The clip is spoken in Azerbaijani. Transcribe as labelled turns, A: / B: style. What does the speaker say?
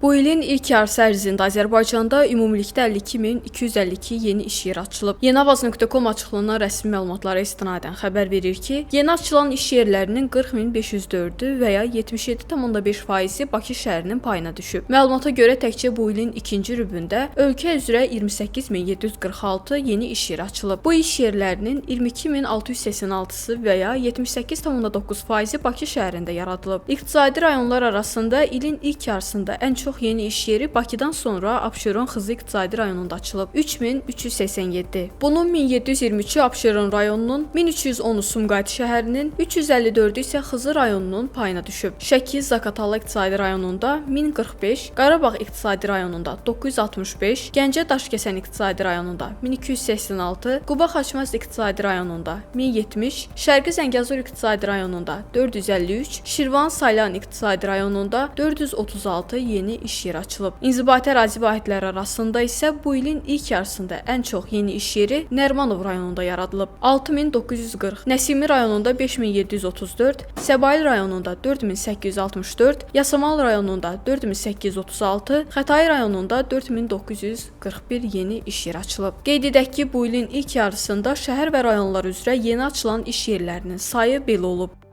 A: Bu ilin ilk yarısı ərzində Azərbaycanda ümumilikdə 52.252 yeni iş yeri açılıb. Yenavaz.com açıqlanan rəsmi məlumatlara istinadən xəbər verir ki, yeni açılan iş yerlərinin 40.504-ü və ya 77,5%-i Bakı şəhərinin payına düşüb. Məlumata görə təkcə bu ilin ikinci rübündə ölkə üzrə 28.746 yeni iş yeri açılıb. Bu iş yerlərinin 22.686-sı və ya 78,9%-i Bakı şəhərində yaradılıb. İqtisadi rayonlar arasında ilin ilk yarısında ən çox yeni iş yeri Bakıdan sonra Abşeron Xızı İqtisadi rayonunda açılıb. 3387. Bunun 1723-ü Abşeron rayonunun, 1310-u Sumqayıt şəhərinin, 354-ü isə Xızı rayonunun payına düşüb. Şəki Zaqatala İqtisadi rayonunda 1045, Qarabağ İqtisadi rayonunda 965, Gəncə Daşkəsən İqtisadi rayonunda 1286, Quba Xaçmaz İqtisadi rayonunda 1070, Şərqi Zəngəzur İqtisadi rayonunda 453, Şirvan Salyan İqtisadi rayonunda 436 yeni iş yeri açılıb. İnzibati ərazi vahidləri arasında isə bu ilin ilk yarısında ən çox yeni iş yeri Nərmanov rayonunda yaradılıb. 6940, Nəsimi rayonunda 5734, Səbail rayonunda 4864, Yasamal rayonunda 4836, Xətai rayonunda 4941 yeni iş yeri açılıb. Qeyd edək ki, bu ilin ilk yarısında şəhər və rayonlar üzrə yeni açılan iş yerlərinin sayı belə olub.